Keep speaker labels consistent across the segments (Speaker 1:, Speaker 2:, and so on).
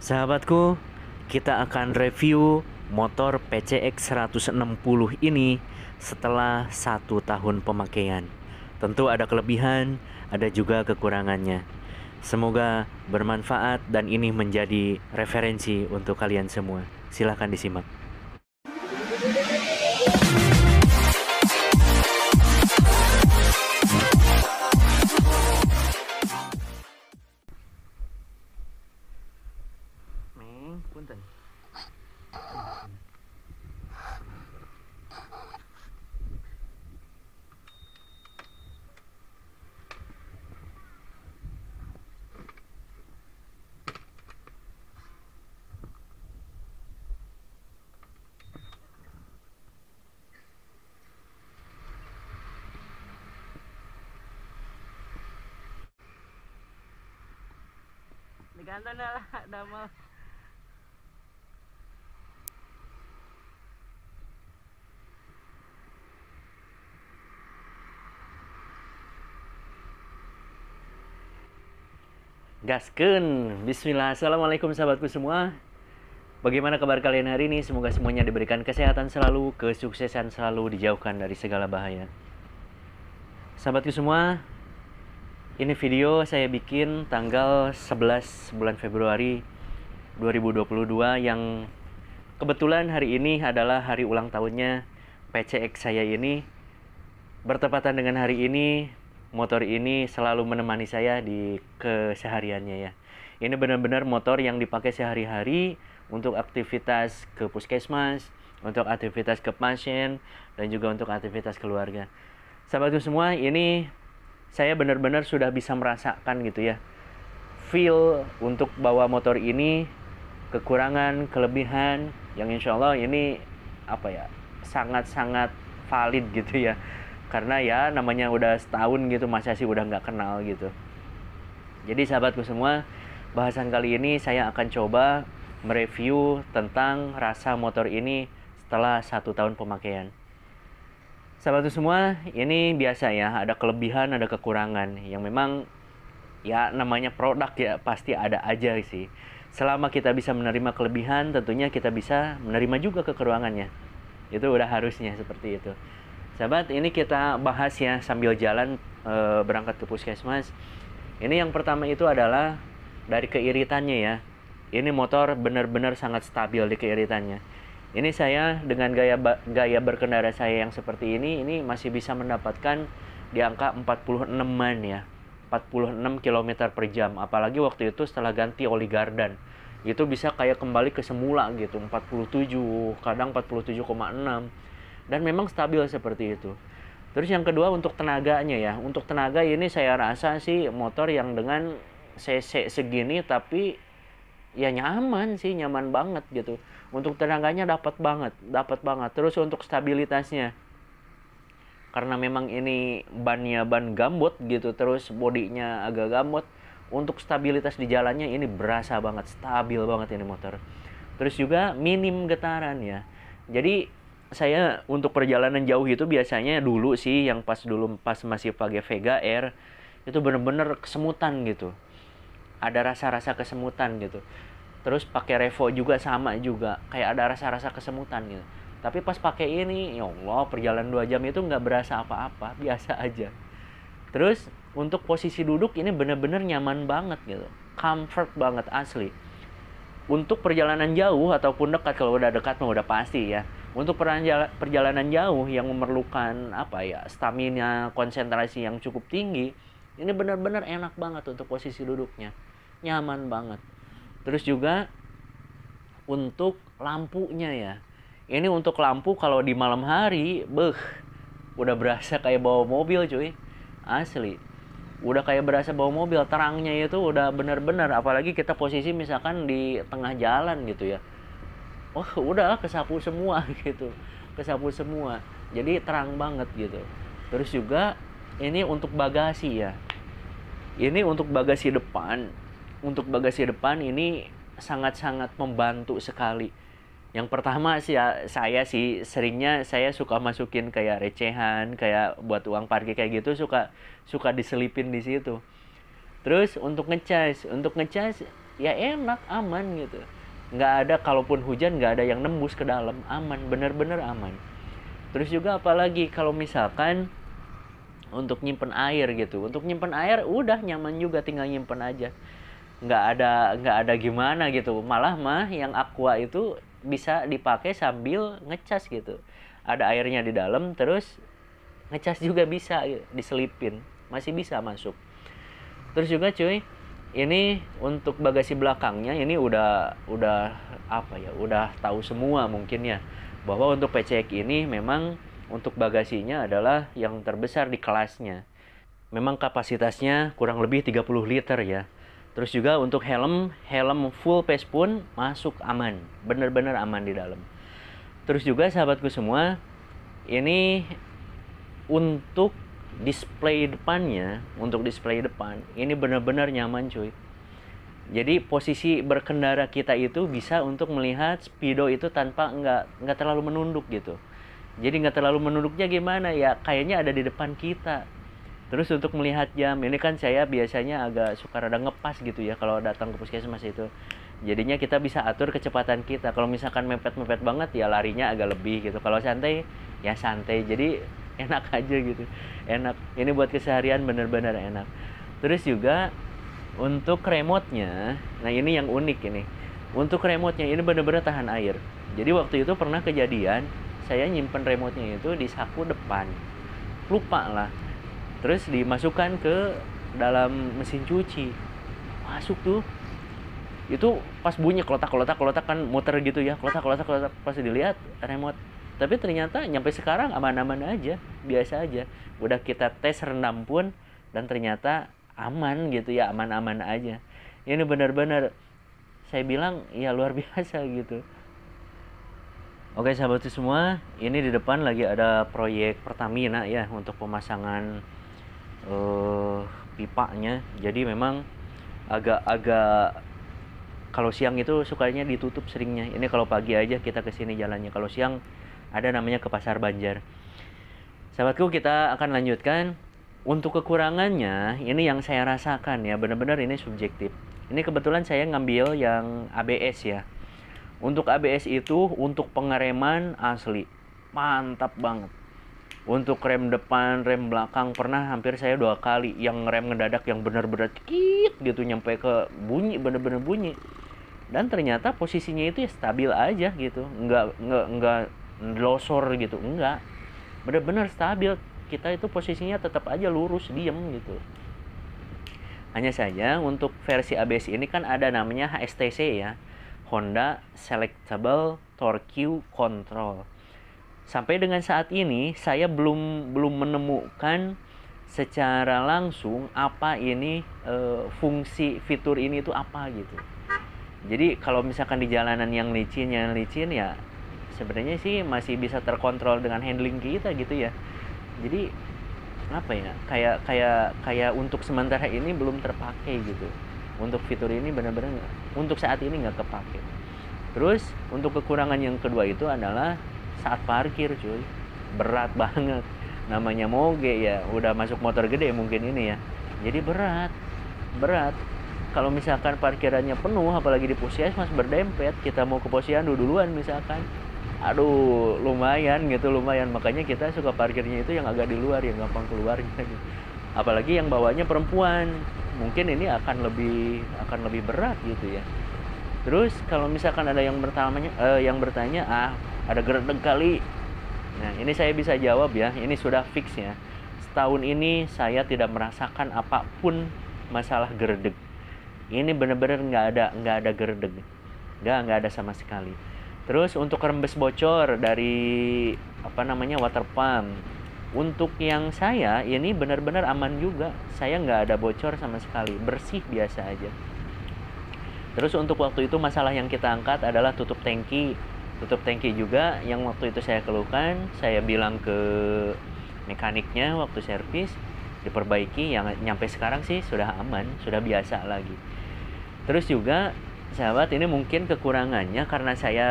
Speaker 1: Sahabatku, kita akan review motor PCX 160 ini setelah 1 tahun pemakaian. Tentu ada kelebihan, ada juga kekurangannya. Semoga bermanfaat dan ini menjadi referensi untuk kalian semua. Silahkan disimak. Punten. Digantung lah, damel. Gaskeun. Bismillah. Assalamualaikum sahabatku semua. Bagaimana kabar kalian hari ini? Semoga semuanya diberikan kesehatan selalu, kesuksesan selalu, dijauhkan dari segala bahaya. Sahabatku semua, ini video saya bikin tanggal 11 bulan Februari 2022 yang kebetulan hari ini adalah hari ulang tahunnya PCX saya ini. Bertepatan dengan hari ini, motor ini selalu menemani saya di kesehariannya ya. Ini benar-benar motor yang dipakai sehari-hari untuk aktivitas ke puskesmas, untuk aktivitas ke pasien, dan juga untuk aktivitas keluarga. Sahabatku semua, ini saya benar-benar sudah bisa merasakan gitu ya, feel untuk bawa motor ini, kekurangan, kelebihan, yang insya Allah ini sangat-sangat valid gitu ya. Karena ya namanya udah setahun gitu, masa sih udah nggak kenal gitu. Jadi sahabatku semua, bahasan kali ini saya akan coba mereview tentang rasa motor ini setelah 1 tahun pemakaian. Sahabatku semua, ini biasa ya, ada kelebihan, ada kekurangan. Yang memang ya namanya produk ya, pasti ada aja sih. Selama kita bisa menerima kelebihan, tentunya kita bisa menerima juga kekurangannya. Itu udah harusnya seperti itu. Sahabat, ini kita bahas ya sambil jalan berangkat ke puskesmas. Ini yang pertama itu adalah dari keiritannya ya. Ini motor benar-benar sangat stabil di keiritannya. Ini saya dengan gaya berkendara saya yang seperti ini masih bisa mendapatkan di angka 46-an ya. 46 km per jam. Apalagi waktu itu setelah ganti oli gardan. Itu bisa kayak kembali ke semula gitu, 47, kadang 47,6. Dan memang stabil seperti itu. Terus yang kedua untuk tenaganya ya. Untuk tenaga ini saya rasa sih motor yang dengan cc segini tapi ya nyaman sih, nyaman banget gitu. Untuk tenaganya dapat banget. Terus untuk stabilitasnya, karena memang ini bannya ban gambot gitu, terus bodinya agak gambot, untuk stabilitas di jalannya ini berasa banget, stabil banget ini motor. Terus juga minim getaran ya. Jadi saya untuk perjalanan jauh itu biasanya dulu sih yang pas masih pakai Vega Air itu bener-bener kesemutan gitu. Ada rasa-rasa kesemutan gitu. Terus pakai Revo juga sama juga, kayak ada rasa-rasa kesemutan gitu. Tapi pas pakai ini, ya Allah, perjalanan 2 jam itu nggak berasa apa-apa, biasa aja. Terus untuk posisi duduk ini bener-bener nyaman banget gitu. Comfort banget asli. Untuk perjalanan jauh ataupun dekat, kalau udah dekat mah udah pasti ya. Untuk perjalanan jauh yang memerlukan stamina, konsentrasi yang cukup tinggi, ini benar-benar enak banget untuk posisi duduknya. Nyaman banget. Terus juga untuk lampunya ya. Ini untuk lampu kalau di malam hari, udah berasa kayak bawa mobil cuy. Asli. Udah kayak berasa bawa mobil, terangnya itu udah benar-benar, apalagi kita posisi misalkan di tengah jalan gitu ya. Oh udah kesapu semua gitu, kesapu semua, jadi terang banget gitu. Terus juga ini untuk bagasi ya, ini untuk bagasi depan ini sangat-sangat membantu sekali. Yang pertama sih ya, saya seringnya saya suka masukin kayak recehan, kayak buat uang parkir kayak gitu, suka diselipin di situ. Terus untuk ngecas ya enak, aman gitu. Nggak ada, kalaupun hujan nggak ada yang nembus ke dalam, aman, bener-bener aman. Terus juga apalagi kalau misalkan untuk nyimpen air gitu, untuk nyimpen air udah nyaman juga, tinggal nyimpen aja, nggak ada gimana gitu. Malah mah yang aqua itu bisa dipakai sambil ngecas gitu, ada airnya di dalam, terus ngecas juga bisa gitu, diselipin masih bisa masuk. Terus juga cuy, ini untuk bagasi belakangnya ini udah apa ya, udah tahu semua mungkin ya, bahwa untuk PCX ini memang untuk bagasinya adalah yang terbesar di kelasnya. Memang kapasitasnya kurang lebih 30 liter ya. Terus juga untuk helm full face pun masuk aman, bener-bener aman di dalam. Terus juga sahabatku semua, ini untuk display depannya, untuk display depan ini benar-benar nyaman cuy. Jadi posisi berkendara kita itu bisa untuk melihat speedo itu tanpa nggak terlalu menunduk gitu. Jadi nggak terlalu menunduknya gimana ya, kayaknya ada di depan kita. Terus untuk melihat jam, ini kan saya biasanya agak suka rada ngepas gitu ya kalau datang ke puskesmas itu. Jadinya kita bisa atur kecepatan kita. Kalau misalkan mepet-mepet banget ya larinya agak lebih gitu. Kalau santai ya santai. Jadi enak aja gitu. Enak. Ini buat keseharian bener-bener enak. Terus juga untuk remote-nya, nah ini yang unik ini. Untuk remote-nya ini bener-bener tahan air. Jadi waktu itu pernah kejadian, saya nyimpen remote-nya itu di saku depan. Lupa lah. Terus dimasukkan ke dalam mesin cuci. Masuk tuh. Itu pas bunyi klotak kan muter gitu ya. Klotak. Pas dilihat remote. Tapi ternyata nyampe sekarang aman-aman aja. Biasa aja. Udah kita tes rendam pun dan ternyata aman gitu ya. Aman-aman aja. Ini benar-benar saya bilang ya luar biasa gitu. Oke sahabat semua, ini di depan lagi ada proyek Pertamina ya untuk pemasangan pipanya. Jadi memang agak kalau siang itu sukanya ditutup seringnya. Ini kalau pagi aja kita kesini jalannya. Kalau siang ada namanya ke Pasar Banjar. Sahabatku, kita akan lanjutkan. Untuk kekurangannya, ini yang saya rasakan ya, benar-benar ini subjektif. Ini kebetulan saya ngambil yang ABS ya. Untuk ABS itu untuk pengereman asli mantap banget. Untuk rem depan, rem belakang pernah hampir saya 2 kali yang rem ngedadak yang benar-benar kit gitu nyampe ke bunyi, bener-bener bunyi. Dan ternyata posisinya itu ya stabil aja gitu, nggak losor gitu, enggak. Bener-bener stabil. Kita itu posisinya tetap aja lurus, diem gitu. Hanya saja untuk versi ABS ini kan ada namanya HSTC ya, Honda Selectable Torque Control. Sampai dengan saat ini saya belum menemukan secara langsung apa ini fungsi fitur ini itu apa gitu. Jadi kalau misalkan di jalanan yang licin ya sebenarnya sih masih bisa terkontrol dengan handling kita gitu ya. Jadi apa ya, kayak untuk sementara ini belum terpakai gitu. Untuk fitur ini benar-benar untuk saat ini nggak kepake. Terus untuk kekurangan yang kedua itu adalah saat parkir cuy, berat banget. Namanya moge ya, udah masuk motor gede mungkin ini ya, jadi berat. Kalau misalkan parkirannya penuh, apalagi di puskesmas berdempet, kita mau ke posyandu duluan misalkan, aduh lumayan. Makanya kita suka parkirnya itu yang agak di luar, yang gampang keluarnya gitu. Apalagi yang bawanya perempuan, mungkin ini akan lebih berat gitu ya. Terus kalau misalkan ada yang bertanya, ada geredeg kali. Nah, ini saya bisa jawab ya, ini sudah fix ya. Setahun ini saya tidak merasakan apapun masalah geredeg. Ini benar-benar nggak ada geredeg, nggak ada sama sekali. Terus untuk rembes bocor dari water pump, untuk yang saya ini benar-benar aman juga. Saya nggak ada bocor sama sekali, bersih biasa aja. Terus untuk waktu itu masalah yang kita angkat adalah tutup tangki juga yang waktu itu saya keluhkan. Saya bilang ke mekaniknya waktu servis, diperbaiki, yang nyampe sekarang sih sudah aman, sudah biasa lagi. Terus juga sahabat, ini mungkin kekurangannya karena saya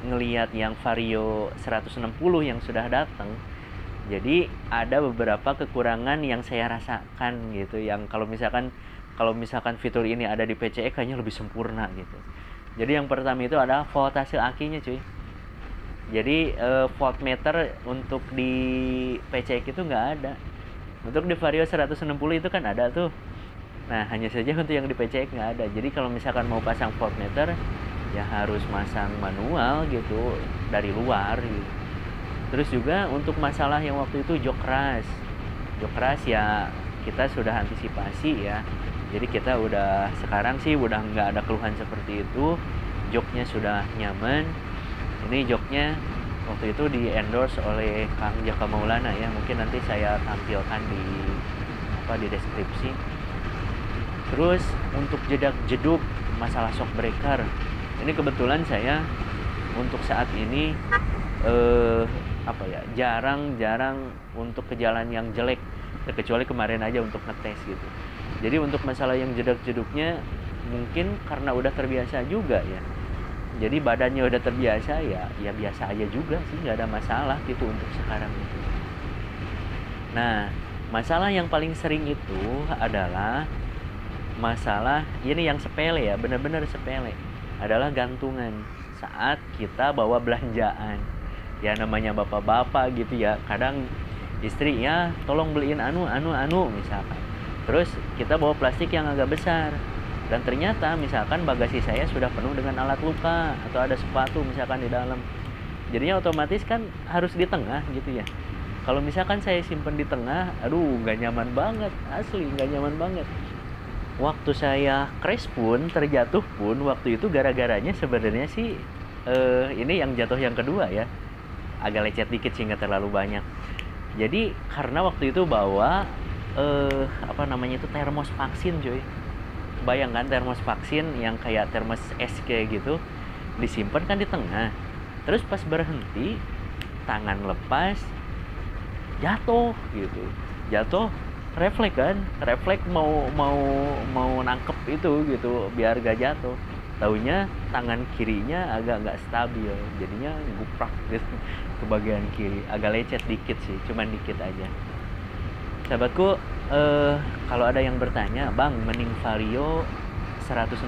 Speaker 1: ngelihat yang Vario 160 yang sudah datang. Jadi ada beberapa kekurangan yang saya rasakan gitu, yang kalau misalkan kalau misalkan fitur ini ada di PCX kayaknya lebih sempurna gitu. Jadi yang pertama itu adalah voltase akinya cuy. Jadi voltmeter untuk di PCX itu nggak ada. Untuk di Vario 160 itu kan ada tuh. Nah, hanya saja untuk yang di PCX nggak ada. Jadi kalau misalkan mau pasang voltmeter, ya harus masang manual gitu dari luar gitu. Terus juga untuk masalah yang waktu itu jok keras ya kita sudah antisipasi ya. Jadi kita sekarang sih udah nggak ada keluhan seperti itu. Joknya sudah nyaman. Ini joknya waktu itu di endorse oleh Kang Jaka Maulana ya. Mungkin nanti saya tampilkan di deskripsi. Terus untuk jeduk masalah shock breaker, ini kebetulan saya untuk saat ini jarang untuk ke jalan yang jelek, kecuali kemarin aja untuk ngetes gitu. Jadi untuk masalah yang jeduknya mungkin karena udah terbiasa juga ya. Jadi badannya udah terbiasa ya biasa aja juga sih, nggak ada masalah gitu untuk sekarang itu. Nah, masalah yang paling sering itu adalah masalah ini yang sepele ya, benar-benar sepele, adalah gantungan saat kita bawa belanjaan. Ya namanya bapak-bapak gitu ya, kadang istri ya tolong beliin anu misalkan. Terus kita bawa plastik yang agak besar dan ternyata misalkan bagasi saya sudah penuh dengan alat luka atau ada sepatu misalkan di dalam. Jadinya otomatis kan harus di tengah gitu ya. Kalau misalkan saya simpen di tengah, aduh nggak nyaman banget, asli nggak nyaman banget. Waktu saya crash pun, terjatuh pun, waktu itu gara-garanya sebenarnya sih ini yang jatuh yang kedua ya, agak lecet dikit sih, nggak terlalu banyak. Jadi karena waktu itu bawa termos vaksin cuy. Bayangkan termos vaksin yang kayak termos es kayak gitu, disimpan kan di tengah. Terus pas berhenti, tangan lepas, jatuh gitu. Jatuh, refleks mau nangkep itu gitu biar gak jatuh. Taunya tangan kirinya agak nggak stabil, jadinya guprak gitu ke bagian kiri, agak lecet dikit sih, cuman dikit aja. Sahabatku, kalau ada yang bertanya, Bang, mending Vario 160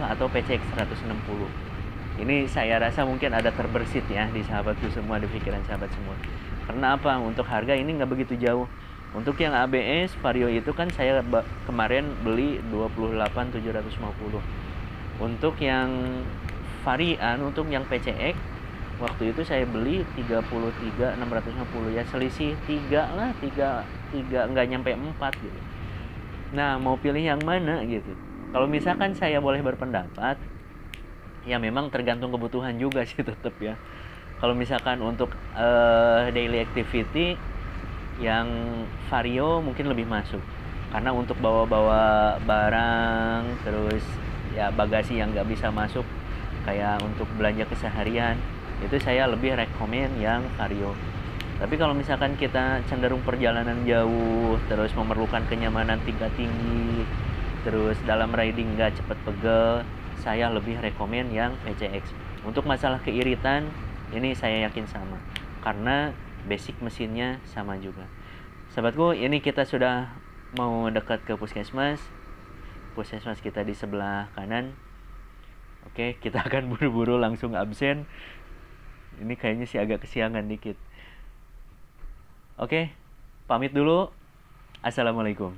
Speaker 1: atau PCX 160? Ini saya rasa mungkin ada terbersit ya di sahabatku semua, di pikiran sahabat semua. Karena apa? Untuk harga ini nggak begitu jauh. Untuk yang ABS Vario itu kan saya kemarin beli 28.750. Untuk yang varian, untuk yang PCX waktu itu saya beli 33.650 ya, selisih 3 nggak nyampe 4 gitu. Nah, mau pilih yang mana gitu? Kalau misalkan saya boleh berpendapat, ya memang tergantung kebutuhan juga sih tetap ya. Kalau misalkan untuk daily activity, yang Vario mungkin lebih masuk. Karena untuk bawa-bawa barang, terus ya bagasi yang nggak bisa masuk, kayak untuk belanja keseharian, itu saya lebih rekomen yang Vario. Tapi kalau misalkan kita cenderung perjalanan jauh, terus memerlukan kenyamanan tingkat tinggi, terus dalam riding nggak cepet pegel, saya lebih rekomen yang PCX. Untuk masalah keiritan, ini saya yakin sama, karena basic mesinnya sama juga. Sahabatku, ini kita sudah mau dekat ke puskesmas. Puskesmas kita di sebelah kanan. Oke, kita akan buru-buru langsung absen. Ini kayaknya sih agak kesiangan dikit. Oke, pamit dulu. Assalamualaikum.